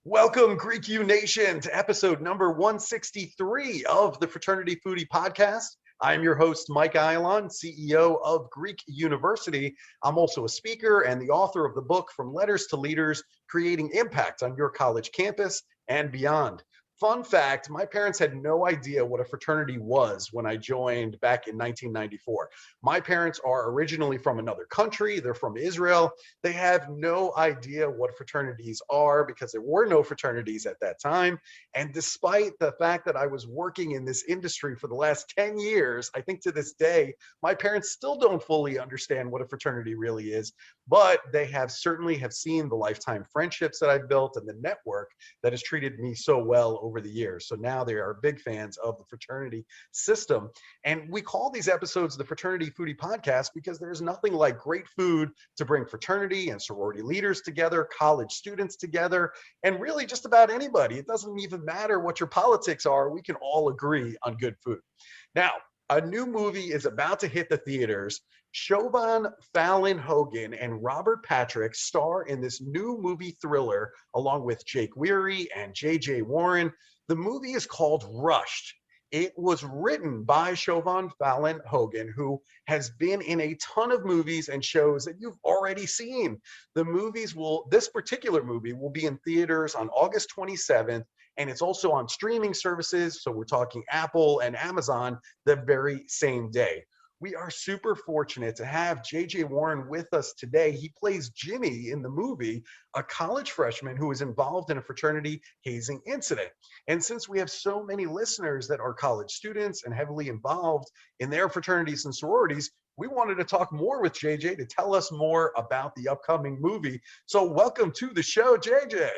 Welcome, Greek U Nation, to episode number 163 of the Fraternity Foodie Podcast. I'm your host, Mike Ayalon, CEO of Greek University. I'm also a speaker and the author of the book From Letters to Leaders, Creating Impact on Your College Campus and Beyond. Fun fact, my parents had no idea what a fraternity was when I joined back in 1994. My parents are originally from another country. They're from Israel. They have no idea what fraternities are because there were no fraternities at that time. And despite the fact that I was working in this industry for the last 10 years, I think to this day, my parents still don't fully understand what a fraternity really is, but they have certainly seen the lifetime friendships that I've built and the network that has treated me so well over the years. So now they are big fans of the fraternity system. And we call these episodes the Fraternity Foodie Podcast because there's nothing like great food to bring fraternity and sorority leaders together, college students together, and really just about anybody. It doesn't even matter what your politics are. We can all agree on good food. Now, a new movie is about to hit the theaters. Siobhan Fallon-Hogan and Robert Patrick star in this new movie thriller along with Jake Weary and J.J. Warren. The movie is called Rushed. It was written by Siobhan Fallon-Hogan, who has been in a ton of movies and shows that you've already seen. This particular movie will be in theaters on August 27th, and it's also on streaming services. So we're talking Apple and Amazon the very same day. We are super fortunate to have J.J. Warren with us today. He plays Jimmy in the movie, a college freshman who is involved in a fraternity hazing incident. And since we have so many listeners that are college students and heavily involved in their fraternities and sororities, we wanted to talk more with JJ to tell us more about the upcoming movie. So welcome to the show, JJ.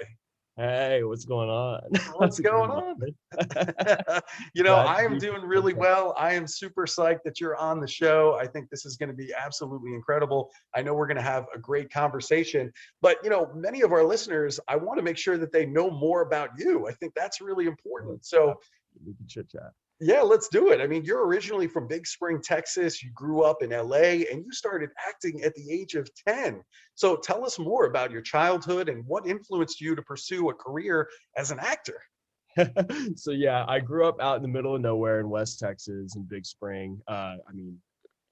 Hey, what's going on? What's going on? I am doing really well. I am super psyched that you're on the show. I think this is going to be absolutely incredible. I know we're going to have a great conversation, but many of our listeners, I want to make sure that they know more about you. I think that's really important. So we can chit chat. Yeah, let's do it. I mean, you're originally from Big Spring, Texas. You grew up in LA and you started acting at the age of 10. So tell us more about your childhood and what influenced you to pursue a career as an actor. So yeah, I grew up out in the middle of nowhere in West Texas in Big Spring.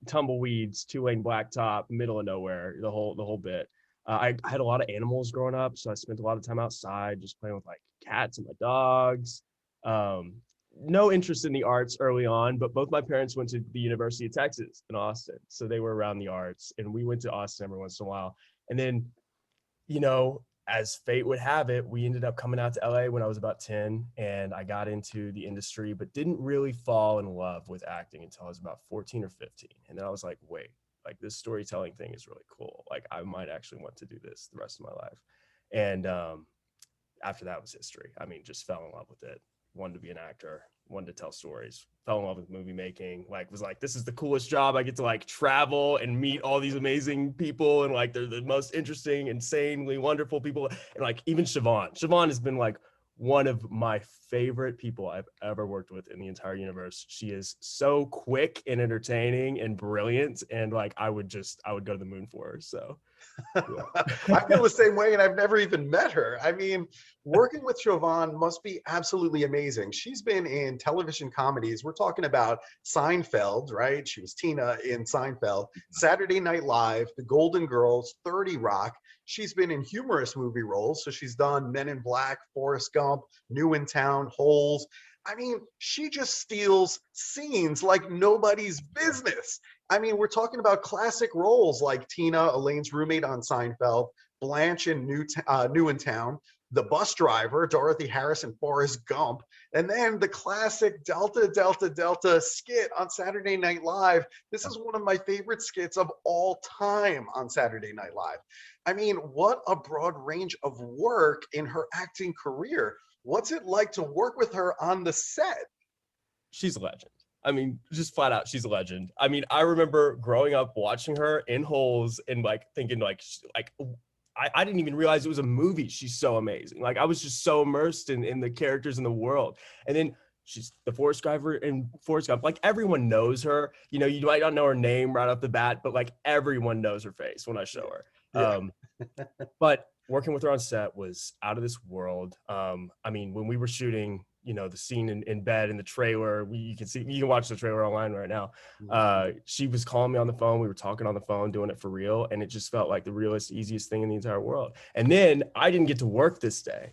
Tumbleweeds, 2-lane blacktop, middle of nowhere, the whole bit. I had a lot of animals growing up, so I spent a lot of time outside just playing with like cats and my dogs. No interest in the arts early on, but both my parents went to the University of Texas in Austin. So they were around the arts and we went to Austin every once in a while. And then, as fate would have it, we ended up coming out to LA when I was about 10 and I got into the industry, but didn't really fall in love with acting until I was about 14 or 15. And then I was like, wait, like this storytelling thing is really cool. Like I might actually want to do this the rest of my life. And after that was history. I mean, just fell in love with it. Wanted to be an actor, wanted to tell stories, fell in love with movie making, was like, this is the coolest job. I get to like travel and meet all these amazing people. And like, they're the most interesting, insanely wonderful people. And like, even Siobhan has been like one of my favorite people I've ever worked with in the entire universe. She is so quick and entertaining and brilliant. And like, I would go to the moon for her. So yeah. I feel the same way, and I've never even met her. I mean, working with Siobhan must be absolutely amazing. She's been in television comedies. We're talking about Seinfeld, right? She was Tina in Seinfeld, Saturday Night Live, The Golden Girls, 30 Rock. She's been in humorous movie roles. So she's done Men in Black, Forrest Gump, New in Town, Holes. I mean, she just steals scenes like nobody's business. I mean, we're talking about classic roles like Tina, Elaine's roommate on Seinfeld, Blanche in New in Town, the bus driver, Dorothy Harris in Forrest Gump, and then the classic Delta, Delta, Delta skit on Saturday Night Live. This is one of my favorite skits of all time on Saturday Night Live. I mean, what a broad range of work in her acting career. What's it like to work with her on the set? She's a legend. I mean, just flat out, she's a legend. I mean, I remember growing up watching her in Holes and like thinking like I didn't even realize it was a movie. She's so amazing. Like I was just so immersed in the characters in the world. And then she's the Forrest driver in Forrest Gump. Like everyone knows her. You know, you might not know her name right off the bat, but like everyone knows her face when I show her. Yeah. But working with her on set was out of this world. I mean, when we were shooting, you know, the scene in bed in the trailer, you can watch the trailer online right now. She was calling me on the phone. We were talking on the phone, doing it for real. And it just felt like the realest, easiest thing in the entire world. And then I didn't get to work this day,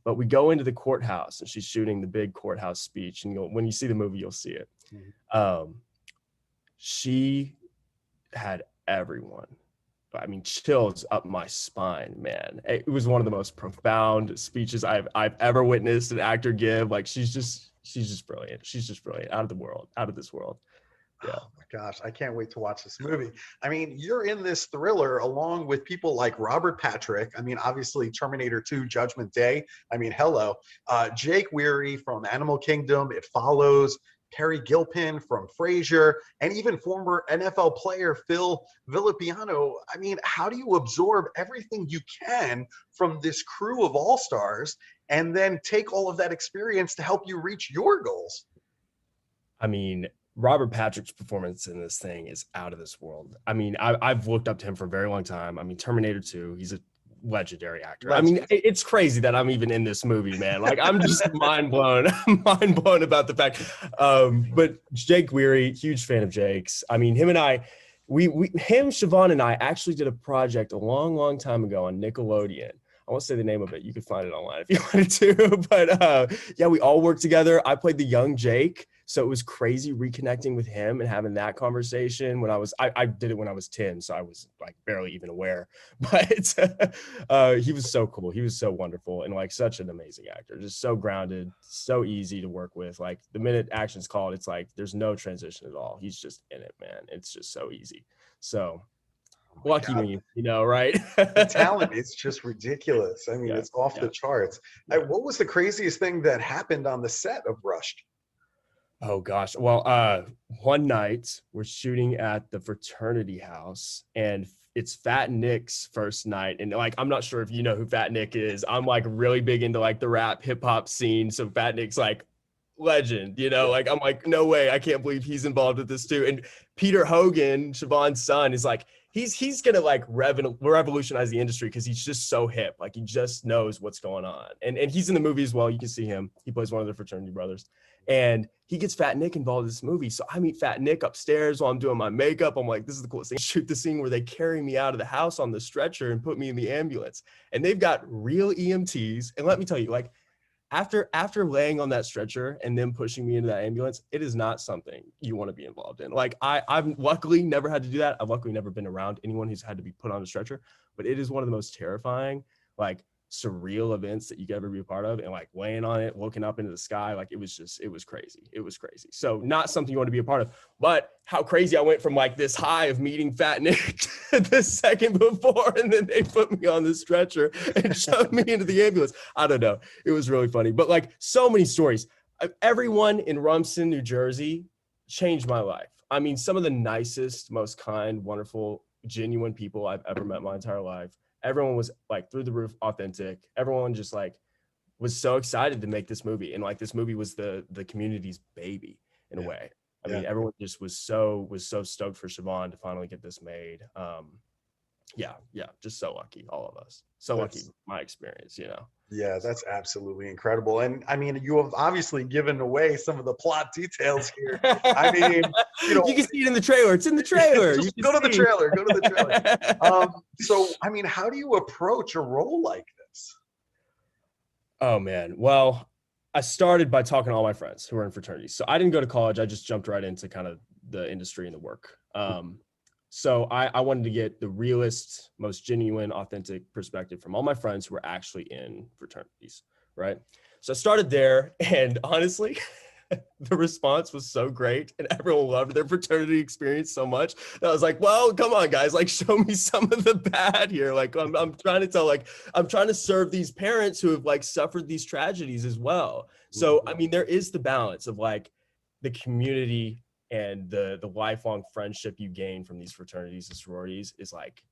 but we go into the courthouse and she's shooting the big courthouse speech. And when you see the movie, you'll see it. She had everyone. I mean, chills up my spine, man. It was one of the most profound speeches I've ever witnessed an actor give. Like she's just brilliant. She's just brilliant. Out of this world. Yeah. Oh my gosh, I can't wait to watch this movie. I mean, you're in this thriller along with people like Robert Patrick. I mean, obviously Terminator 2, Judgment Day. I mean, hello. Jake Weary from Animal Kingdom, It Follows. Peri Gilpin from Frasier, and even former NFL player Phil Villapiano. I mean, how do you absorb everything you can from this crew of all-stars and then take all of that experience to help you reach your goals? I mean, Robert Patrick's performance in this thing is out of this world. I mean, I've looked up to him for a very long time. I mean, Terminator 2, he's a legendary actor. I mean, it's crazy that I'm even in this movie, man. Like I'm just mind blown about the fact. But Jake Weary, huge fan of Jake's. I mean, him and I, Siobhan and I actually did a project a long time ago on Nickelodeon. I won't say the name of it. You could find it online if you wanted to. But yeah, we all worked together. I played the young Jake. So it was crazy reconnecting with him and having that conversation when I did it when I was 10. So I was like barely even aware, but he was so cool. He was so wonderful and like such an amazing actor, just so grounded, so easy to work with. Like the minute action's called, it's like, there's no transition at all. He's just in it, man. It's just so easy. So lucky me, you know, right? The talent is just ridiculous. I mean, it's off the charts. Yeah. What was the craziest thing that happened on the set of Rushed? Oh gosh. Well, one night we're shooting at the fraternity house and it's Fat Nick's first night. And like, I'm not sure if you know who Fat Nick is. I'm like really big into like the rap hip hop scene. So Fat Nick's like legend, you know, like I'm like, no way. I can't believe he's involved with this too. And Peter Hogan, Siobhan's son, is like, he's gonna like revolutionize the industry because he's just so hip. Like he just knows what's going on. And he's in the movie as well. You can see him. He plays one of the fraternity brothers. And he gets Fat Nick involved in this movie. So I meet Fat Nick upstairs while I'm doing my makeup. I'm like, this is the coolest thing. Shoot the scene where they carry me out of the house on the stretcher and put me in the ambulance. And they've got real EMTs. And let me tell you, like, after laying on that stretcher and then pushing me into that ambulance, it is not something you want to be involved in. Like I've luckily never had to do that. I've luckily never been around anyone who's had to be put on a stretcher, but it is one of the most terrifying, like surreal events that you could ever be a part of. And like laying on it, looking up into the sky, like it was crazy. It was crazy. So not something you want to be a part of, but how crazy I went from like this high of meeting Fat Nick the second before, and then they put me on the stretcher and shoved me into the ambulance. I don't know. It was really funny, but like so many stories. Everyone in Rumson, New Jersey changed my life. I mean, some of the nicest, most kind, wonderful, genuine people I've ever met my entire life. Everyone was like through the roof authentic. Everyone just like was so excited to make this movie. And like this movie was the community's baby in a way. I mean, everyone just was so stoked for Siobhan to finally get this made. Just so lucky, all of us. So lucky, my experience, you know. Yeah, that's absolutely incredible. And I mean, you have obviously given away some of the plot details here. I mean, you know, you can see it in the trailer. It's in the trailer. Just go to the trailer. Go to the trailer. So, I mean, how do you approach a role like this? Oh man. Well, I started by talking to all my friends who were in fraternities. So I didn't go to college. I just jumped right into kind of the industry and the work. So I wanted to get the realest, most genuine, authentic perspective from all my friends who were actually in fraternities, right? So I started there, and honestly, the response was so great, and everyone loved their fraternity experience so much that I was like, well, come on, guys, like show me some of the bad here. Like I'm trying to tell, like I'm trying to serve these parents who have like suffered these tragedies as well. So, I mean, there is the balance of like the community and the lifelong friendship you gain from these fraternities and sororities is like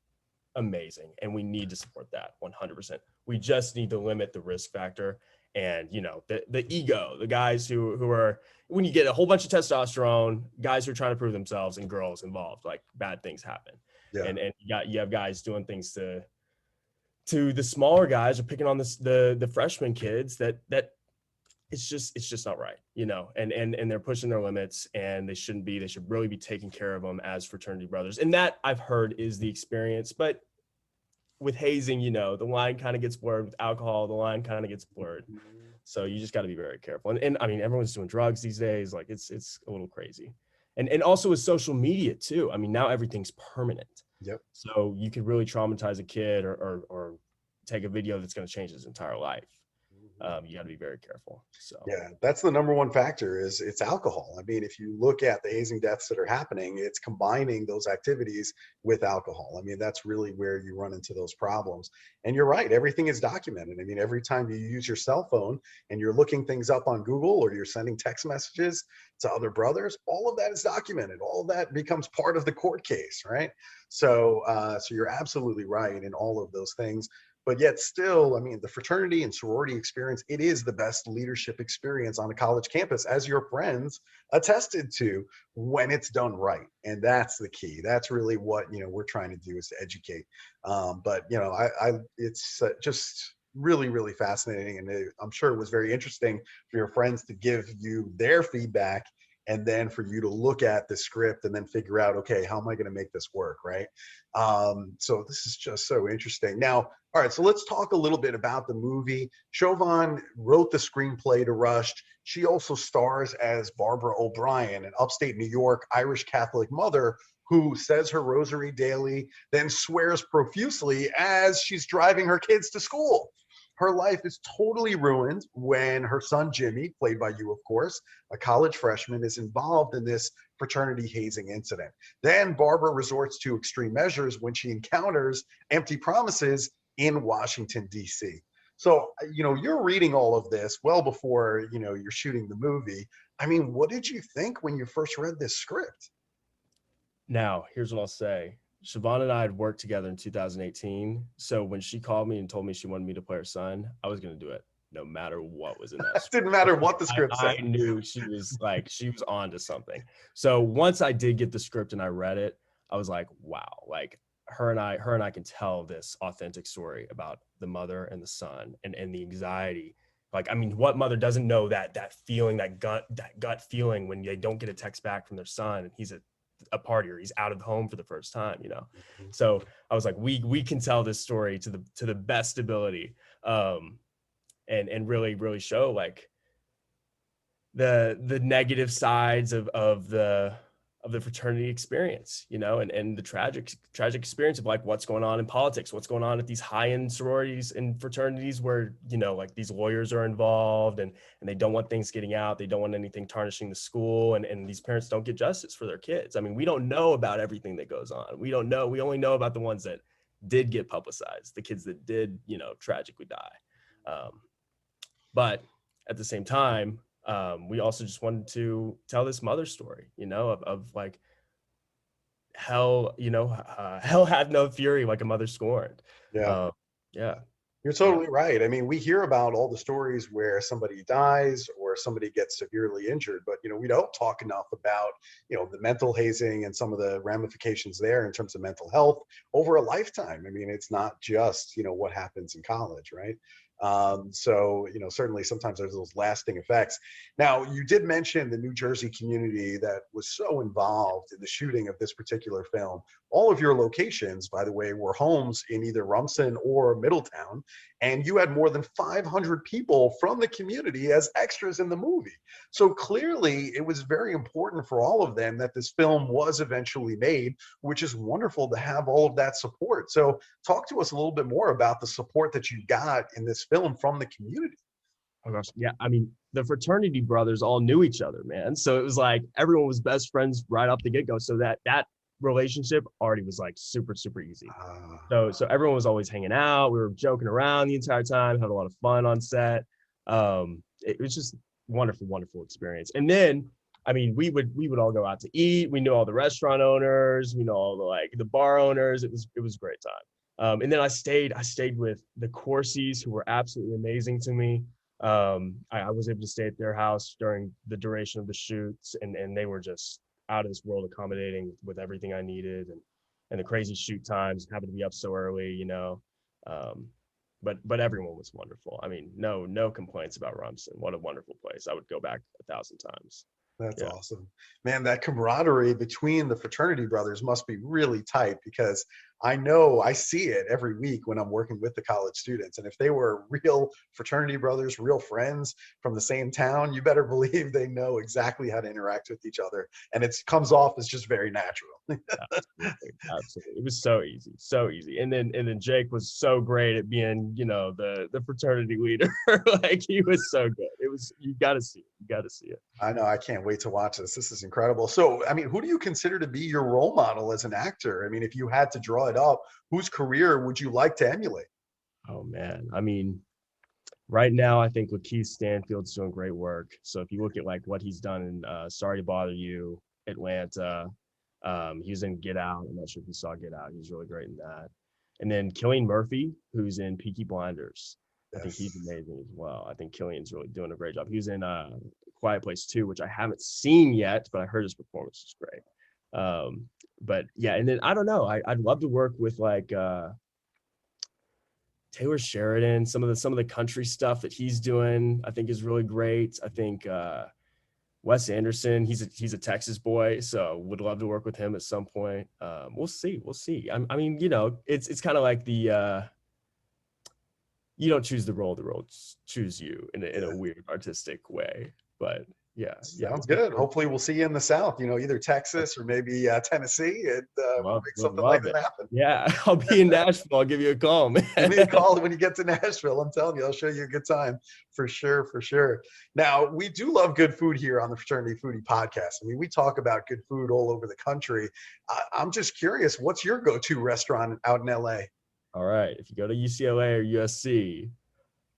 amazing, and we need to support that 100%. We just need to limit the risk factor, and the ego, the guys who are, when you get a whole bunch of testosterone, guys who are trying to prove themselves, and girls involved, like bad things happen. Yeah. And you have guys doing things to the smaller guys, or picking on the freshman kids that it's just not right, and they're pushing their limits, and they shouldn't be. They should really be taking care of them as fraternity brothers. And that, I've heard, is the experience. But with hazing, the line kind of gets blurred. With alcohol, the line kind of gets blurred. So you just got to be very careful. And I mean, everyone's doing drugs these days. Like it's a little crazy. And also with social media too. I mean, now everything's permanent. Yep. So you could really traumatize a kid, or take a video that's going to change his entire life. You got to be very careful. So yeah, that's the number one factor, is it's alcohol. I mean, if you look at the hazing deaths that are happening, it's combining those activities with alcohol. I mean, that's really where you run into those problems. And you're right, everything is documented. I mean, every time you use your cell phone and you're looking things up on Google, or you're sending text messages to other brothers, all of that is documented. All of that becomes part of the court case, right? So you're absolutely right in all of those things. But yet still, I mean, the fraternity and sorority experience, it is the best leadership experience on a college campus, as your friends attested to, when it's done right. And that's the key. That's really what, we're trying to do, is to educate. But, it's just really, really fascinating. And I'm sure it was very interesting for your friends to give you their feedback, and then for you to look at the script and then figure out, okay, how am I going to make this work, right? So this is just so interesting. Now, all right, so let's talk a little bit about the movie. Siobhan wrote the screenplay to Rushed. She also stars as Barbara O'Brien, an upstate New York Irish Catholic mother who says her rosary daily, then swears profusely as she's driving her kids to school. Her life is totally ruined when her son, Jimmy, played by you, of course, a college freshman, is involved in this fraternity hazing incident. Then Barbara resorts to extreme measures when she encounters empty promises in Washington, D.C. So, you're reading all of this well before, you're shooting the movie. I mean, what did you think when you first read this script? Now, here's what I'll say. Siobhan and I had worked together in 2018. So when she called me and told me she wanted me to play her son, I was going to do it no matter what was in that script. Didn't matter what the script said. I knew she was on to something. So once I did get the script and I read it, I was like, wow, like her and I can tell this authentic story about the mother and the son, and the anxiety. Like, I mean, what mother doesn't know that feeling, that gut feeling when they don't get a text back from their son and he's at a party, or he's out of home for the first time, Mm-hmm. So I was like, we can tell this story to the best ability, and really show like the negative sides of the fraternity experience, and the tragic experience of like what's going on in politics, what's going on at these high-end sororities and fraternities where, like these lawyers are involved, and they don't want things getting out. They don't want anything tarnishing the school, and these parents don't get justice for their kids. I mean, we don't know about everything that goes on. We don't know. We only know about the ones that did get publicized, the kids that did, tragically die. But at the same time, we also just wanted to tell this mother story, of like hell, hell had no fury like a mother scorned. Yeah. Yeah. You're totally right. I mean, we hear about all the stories where somebody dies or somebody gets severely injured, but, we don't talk enough about, the mental hazing and some of the ramifications there in terms of mental health over a lifetime. I mean, it's not just, what happens in college, right? So, certainly sometimes there's those lasting effects. Now, you did mention the New Jersey community that was so involved in the shooting of this particular film. All of your locations, by the way, were homes in either Rumson or Middletown, and you had more than 500 people from the community as extras in the movie. So clearly, it was very important for all of them that this film was eventually made, which is wonderful to have all of that support. So talk to us a little bit more about the support that you got in this film from the community. Oh gosh. Yeah. I mean, the fraternity brothers all knew each other, man. So it was like everyone was best friends right off the get-go. So that relationship already was like super, super easy. So everyone was always hanging out. We were joking around the entire time, had a lot of fun on set. It was just wonderful, wonderful experience. And then, I mean, we would all go out to eat. We knew all the restaurant owners. We know all the bar owners. It was a great time. And then I stayed with the Corsies, who were absolutely amazing to me. I was able to stay at their house during the duration of the shoots, and they were just out of this world accommodating with everything I needed, and the crazy shoot times, having to be up so early, you know. But everyone was wonderful. I mean, no complaints about Rumson. What a wonderful place. I would go back 1,000 times. That's Yeah. awesome. Man, that camaraderie between the fraternity brothers must be really tight, because I know I see it every week when I'm working with the college students. And if they were real fraternity brothers, real friends from the same town, you better believe they know exactly how to interact with each other. And it comes off as just very natural. Absolutely. Absolutely. It was so easy. And then Jake was so great at being, you know, the fraternity leader. Like, he was so good. It was, you got to see it. I know. I can't wait to watch this. This is incredible. So, I mean, who do you consider to be your role model as an actor? I mean, if you had to draw it up, whose career would you like to emulate? Oh man. I mean, right now I think Lakeith Stanfield's doing great work. So if you look at like what he's done in Sorry to Bother You, Atlanta, he was in Get Out. I'm not sure if you saw Get Out. He was really great in that. And then Cillian Murphy, who's in Peaky Blinders. I think he's amazing as well. I think Killian's really doing a great job. He was in Quiet Place 2, which I haven't seen yet, but I heard his performance was great. But yeah, and then I don't know. I'd love to work with like Taylor Sheridan. Some of the country stuff that he's doing, I think, is really great. I think Wes Anderson, he's a Texas boy, so would love to work with him at some point. We'll see. I mean, you know, it's kind of like the you don't choose the role choose you in a weird artistic way. But yeah. Sounds good. Hopefully we'll see you in the South, you know, either Texas or maybe Tennessee, and we'll make something like that happen. Yeah, I'll be in Nashville. I'll give you a call, man. Give me a call when you get to Nashville. I'm telling you, I'll show you a good time for sure. Now, we do love good food here on the Fraternity Foodie Podcast. I mean, we talk about good food all over the country. I'm just curious, what's your go-to restaurant out in LA? All right, if you go to UCLA or USC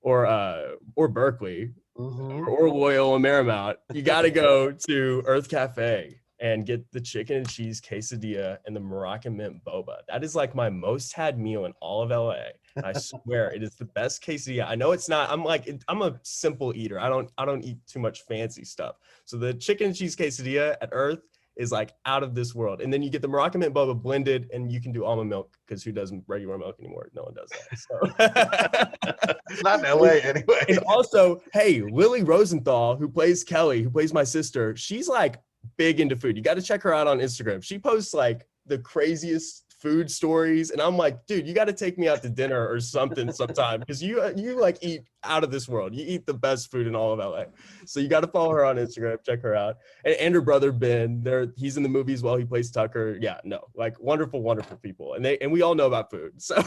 or Berkeley, or Loyola Marymount, you got to go to Earth Cafe and get the chicken and cheese quesadilla and the Moroccan mint boba. That is like my most had meal in all of LA. And I swear it is the best quesadilla. I know it's not. I'm a simple eater. I don't eat too much fancy stuff. So the chicken and cheese quesadilla at Earth is like out of this world. And then you get the Moroccan mint boba blended, and you can do almond milk, because who does regular milk anymore? No one does that. So. Not in LA anyway. And also, hey, Lily Rosenthal, who plays Kelly, who plays my sister, she's like big into food. You got to check her out on Instagram. She posts like the craziest food stories, and I'm like, dude, you got to take me out to dinner or something sometime, because you like eat out of this world. You eat the best food in all of LA. So you got to follow her on Instagram, check her out. And her brother Ben, he's in the movie as well. He plays Tucker. Yeah, no, like wonderful people, and we all know about food. So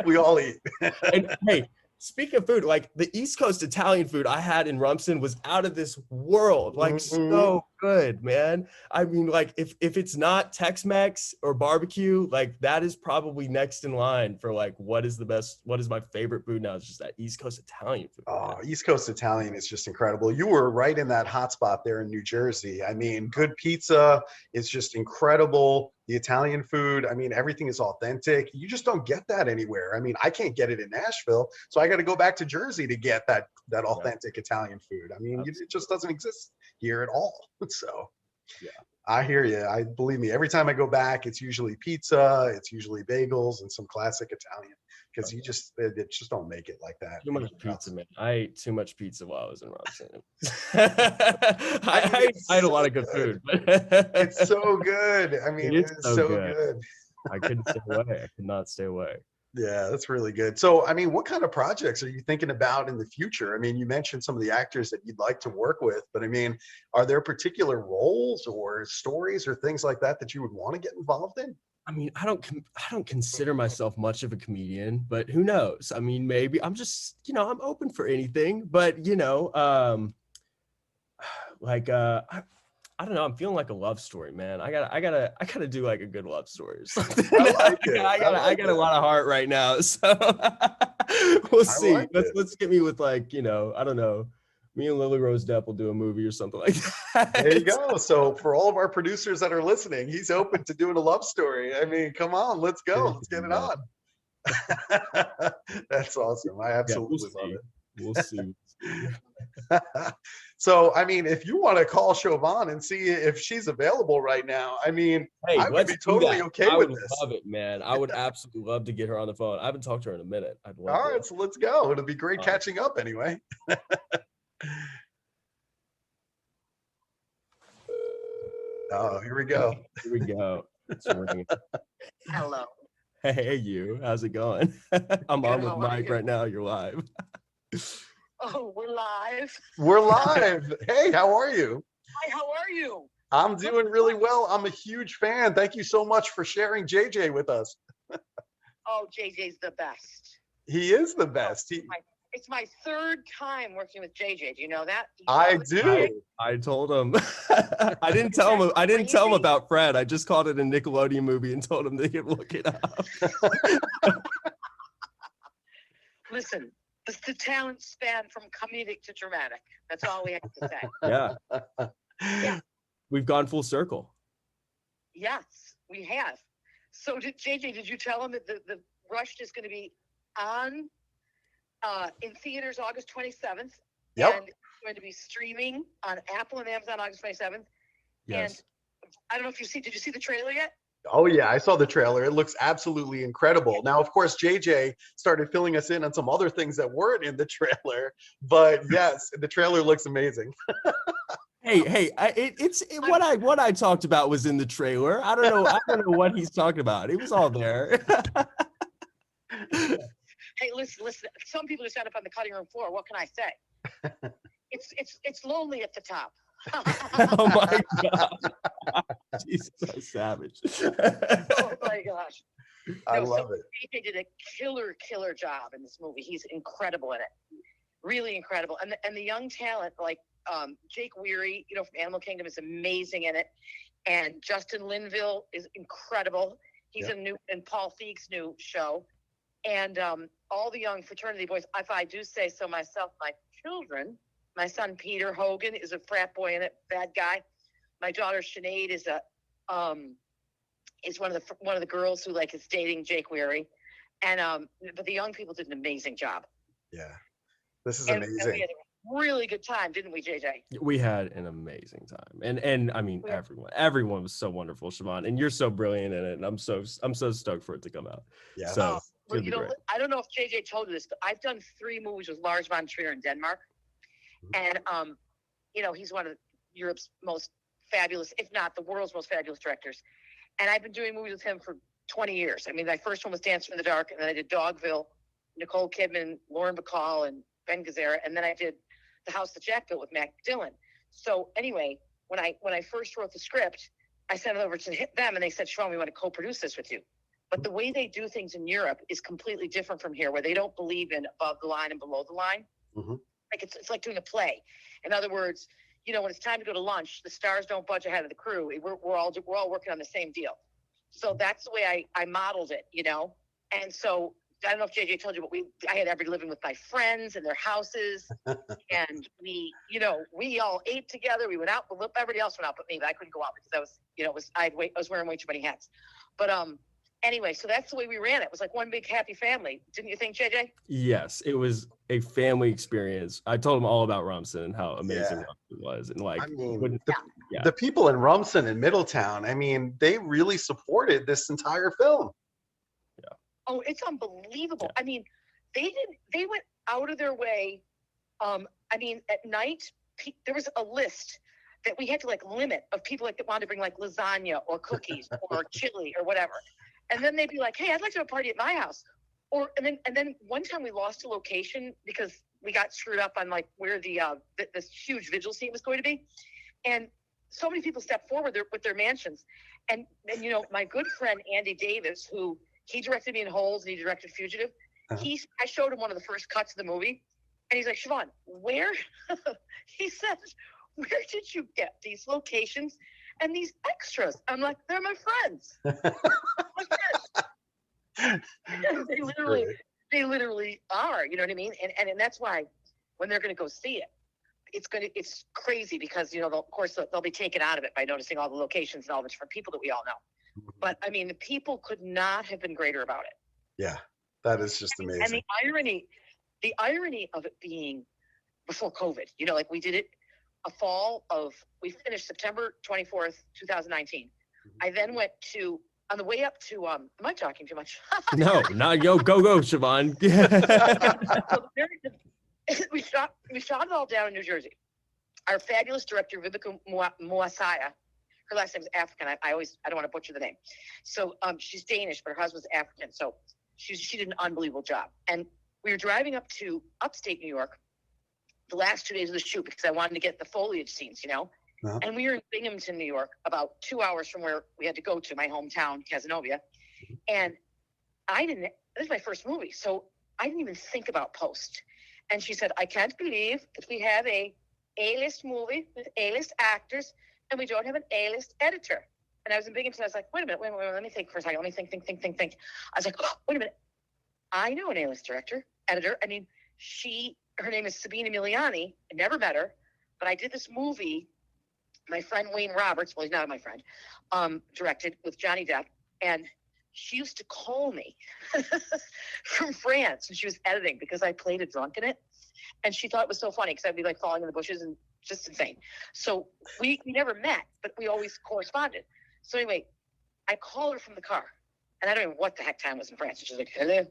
we all eat. And hey, speaking of food, like the East Coast Italian food I had in Rumson was out of this world. Like so good, man. I mean, like if it's not Tex-Mex or barbecue, like that is probably next in line for like what is my favorite food now. It's just that East Coast Italian food. Oh, East Coast Italian is just incredible. You were right in that hot spot there in New Jersey. I mean, good pizza is just incredible. The Italian food, I mean, everything is authentic. You just don't get that anywhere. I mean, I can't get it in Nashville, so I got to go back to Jersey to get that authentic Italian food. I mean, it just doesn't exist here at all. So yeah, I hear you. Believe me, every time I go back, it's usually pizza, it's usually bagels and some classic Italian, because they just don't make it like that. Too much pizza, man. I ate too much pizza while I was in Rumson. I ate a lot of good food. But it's so good. I mean, it's so good. I couldn't stay away. I could not stay away. Yeah, that's really good. So, I mean, what kind of projects are you thinking about in the future? I mean, you mentioned some of the actors that you'd like to work with, but I mean, are there particular roles or stories or things like that you would want to get involved in? I mean, I don't consider myself much of a comedian, but who knows? I mean, maybe I'm just, I'm open for anything, but I don't know. I'm feeling like a love story, man. I gotta do like a good love story or something. I got a lot of heart right now, so we'll see. Let's get me with like, I don't know. Me and Lily Rose Depp will do a movie or something like that. There you go. So for all of our producers that are listening, he's open to doing a love story. I mean, come on, let's go. Let's get it on. That's awesome. I absolutely love it. We'll see. So, I mean, if you want to call Siobhan and see if she's available right now, I mean, Hey, I would let's be totally do that. okay I with would this. love it, man. I would absolutely love to get her on the phone. I haven't talked to her in a minute. I'd love All right, so let's go. It'll be great Fine. catching up anyway. Oh, here we go. Here we go. It's ringing. Hello. Hey, you. How's it going? I'm Good, on with how are Mike you? right now. You're live. Oh, we're live. We're live. Hey, how are you? Hi, how are you? I'm doing really well. I'm a huge fan. Thank you so much for sharing JJ with us. Oh, JJ's the best. He is the best. It's my third time working with JJ. Do you know that? I do. I told him. I didn't tell him. I didn't tell him about Fred. I just called it a Nickelodeon movie and told him to look it up. Listen, the talent span from comedic to dramatic. That's all we have to say. Yeah. Yeah. We've gone full circle. Yes, we have. So, JJ, did you tell him that the Rush is going to be on in theaters August 27th? Yep. And it's going to be streaming on Apple and Amazon August 27th. Yes. And I don't know if did you see the trailer yet? Oh yeah, I saw the trailer. It looks absolutely incredible. Now, of course, JJ started filling us in on some other things that weren't in the trailer, but yes, the trailer looks amazing. Hey! What I talked about was in the trailer. I don't know what he's talking about. It was all there. Hey, listen. Some people just end up on the cutting room floor. What can I say? It's lonely at the top. Oh my god! Jesus, so savage. Oh my gosh! I love it. JJ did a killer job in this movie. He's incredible in it, really incredible. And the young talent like Jake Weary, from Animal Kingdom, is amazing in it, and Justin Linville is incredible. He's in Paul Feig's new show, and all the young fraternity boys. If I do say so myself, my children. My son Peter Hogan is a frat boy in it, bad guy. My daughter Sinead is one of the girls who is dating Jake Weary, and but the young people did an amazing job. Yeah, this is amazing. And we had a really good time, didn't we, JJ? We had an amazing time, and I mean everyone was so wonderful, Siobhan, and you're so brilliant in it, and I'm so stoked for it to come out. Yeah. So well, I don't know if JJ told you this, but I've done 3 movies with Lars von Trier in Denmark. And, he's one of Europe's most fabulous, if not the world's most fabulous directors. And I've been doing movies with him for 20 years. I mean, my first one was Dancer in the Dark, and then I did Dogville, Nicole Kidman, Lauren Bacall, and Ben Gazzara. And then I did The House That Jack Built with Matt Dillon. So anyway, when I first wrote the script, I sent it over to them, and they said, Siobhan, we want to co-produce this with you. But the way they do things in Europe is completely different from here, where they don't believe in above the line and below the line. Mm-hmm. Like it's like doing a play. In other words, when it's time to go to lunch, the stars don't budge ahead of the crew. We're all working on the same deal. So that's the way I modeled it, And so I don't know if JJ told you, but I had everybody living with my friends in their houses, and we all ate together. We went out. Everybody else went out, but me. But I couldn't go out because I was wearing way too many hats. But anyway, so that's the way we ran it. It was like one big happy family. Didn't you think, JJ? Yes, it was a family experience. I told him all about Rumson and how amazing Rumson was. And the people in Rumson and Middletown, I mean, they really supported this entire film. Yeah. Oh, it's unbelievable. Yeah. I mean, they went out of their way. At night, there was a list that we had to limit of people that wanted to bring lasagna or cookies or chili or whatever. And then they'd be like, hey, I'd like to have a party at my house. And then one time we lost a location because we got screwed up on where this huge vigil scene was going to be. And so many people stepped forward with their mansions. And my good friend, Andy Davis, who he directed me in Holes and he directed Fugitive. I showed him one of the first cuts of the movie. And he's like, Siobhan, where? He says, where did you get these locations and these extras? I'm like, they're my friends. They literally are, you know what I mean? And that's why when they're going to go see it, it's crazy because, of course they'll be taken out of it by noticing all the locations and all the different people that we all know. But I mean, the people could not have been greater about it. Yeah, That is just amazing. And the irony of it being before COVID, you know, like we did it we finished September 24th, 2019. I then went to, on the way up to, am I talking too much? No, not go, Siobhan. we shot it all down in New Jersey. Our fabulous director, Vivica Moasaya, her last name is African. I don't want to butcher the name. So she's Danish, but her husband's African. So she did an unbelievable job. And we were driving up to upstate New York the last 2 days of the shoot because I wanted to get the foliage scenes, you know. Uh-huh. And we were in Binghamton, New York, about 2 hours from where we had to go to, my hometown, Cazenovia. And this is my first movie, so I didn't even think about post. And she said, I can't believe that we have a A-list movie with A-list actors and we don't have an A-list editor. And I was in Binghamton. I was like, wait a minute, let me think for a second. Let me think. I was like, oh, wait a minute. I know an A-list editor. I mean, her name is Sabine Emiliani. I never met her, but I did this movie. My friend Wayne Roberts, well, he's not my friend, directed with Johnny Depp. And she used to call me from France, and she was editing because I played a drunk in it. And she thought it was so funny because I'd be like falling in the bushes and just insane. So we never met, but we always corresponded. So anyway, I called her from the car, and I don't know what the heck time was in France. And she's like, hello. And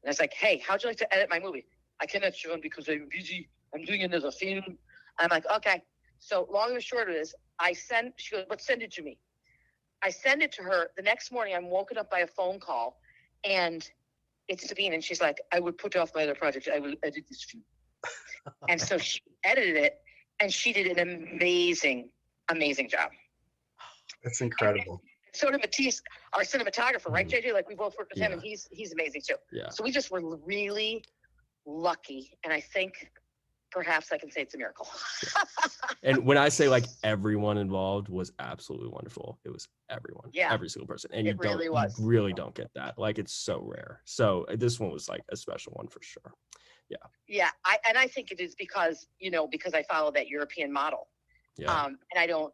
I was like, hey, how'd you like to edit my movie? I cannot, Siobhan, because I'm busy. I'm doing it as a film. And I'm like, okay. So long and short of it is, she goes, but send it to me. I send it to her. The next morning, I'm woken up by a phone call, and it's Sabine. And she's like, I would put off my other project. I will edit this film. And so she edited it, and she did an amazing, amazing job. That's incredible. And so did Matisse, our cinematographer, right, JJ? Like, we both worked with him, and he's amazing too. Yeah. So we just were really lucky, and I think perhaps I can say it's a miracle. And when I say like everyone involved was absolutely wonderful, it was everyone, every single person, and you really don't get that. Like, it's so rare. So this one was like a special one for sure. Yeah. I think it is because I follow that European model. Yeah. And I don't,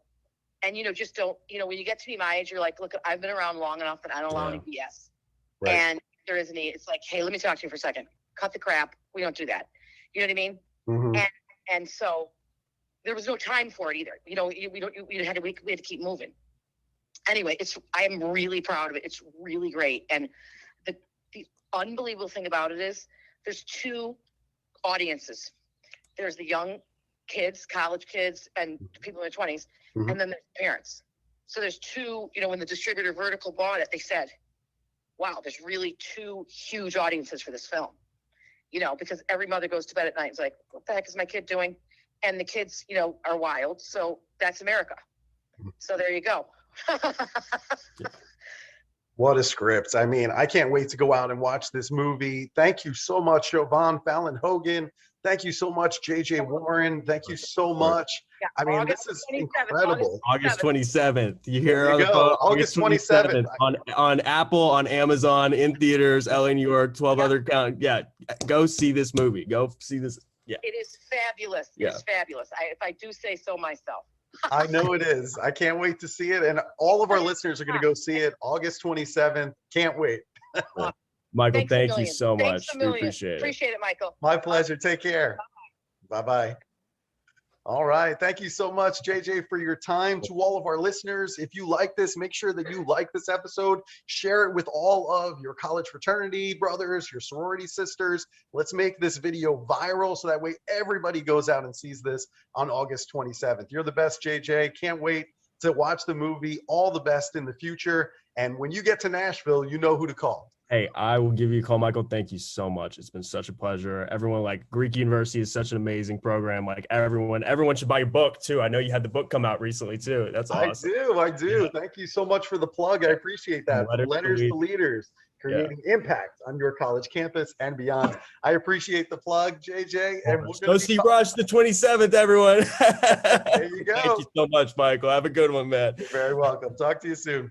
and just don't, when you get to be my age, you're like, look, I've been around long enough and I don't allow any BS. Right. And there is it's like, hey, let me talk to you for a second. Cut the crap. We don't do that. You know what I mean? Mm-hmm. And so there was no time for it either. We had to keep moving. Anyway, I am really proud of it. It's really great. And the unbelievable thing about it is there's two audiences. There's the young kids, college kids, and people in their 20s, mm-hmm. and then there's parents. So there's two, when the distributor Vertical bought it, they said, wow, there's really two huge audiences for this film. Because every mother goes to bed at night and is like, what the heck is my kid doing? And the kids, are wild. So that's America. So there you go. What a script. I mean, I can't wait to go out and watch this movie. Thank you so much, Siobhan Fallon-Hogan. Thank you so much, JJ Warren. Thank you so much. Yeah, I mean, this is incredible. August 27th. You hear there you go. August 27th. On Apple, on Amazon, in theaters, LA, New York, 12 other counties. Yeah, go see this movie. Go see this. Yeah. It is fabulous. It's fabulous. If I do say so myself. I know it is. I can't wait to see it. And all of our listeners are going to go see it August 27th. Can't wait. Michael, thank you so much. We appreciate it. Appreciate it, Michael. My pleasure. Take care. Bye-bye. All right. Thank you so much, JJ, for your time. To all of our listeners, if you like this, make sure that you like this episode. Share it with all of your college fraternity brothers, your sorority sisters. Let's make this video viral so that way everybody goes out and sees this on August 27th. You're the best, JJ. Can't wait to watch the movie. All the best in the future. And when you get to Nashville, you know who to call. Hey, I will give you a call, Michael. Thank you so much. It's been such a pleasure. Everyone, Greek University is such an amazing program. Everyone should buy your book too. I know you had the book come out recently too. That's awesome. I do. Yeah. Thank you so much for the plug. I appreciate that. Letters to Leaders, creating impact on your college campus and beyond. I appreciate the plug, JJ. And go see Rush the 27th, everyone. There you go. Thank you so much, Michael. Have a good one, man. You're very welcome. Talk to you soon.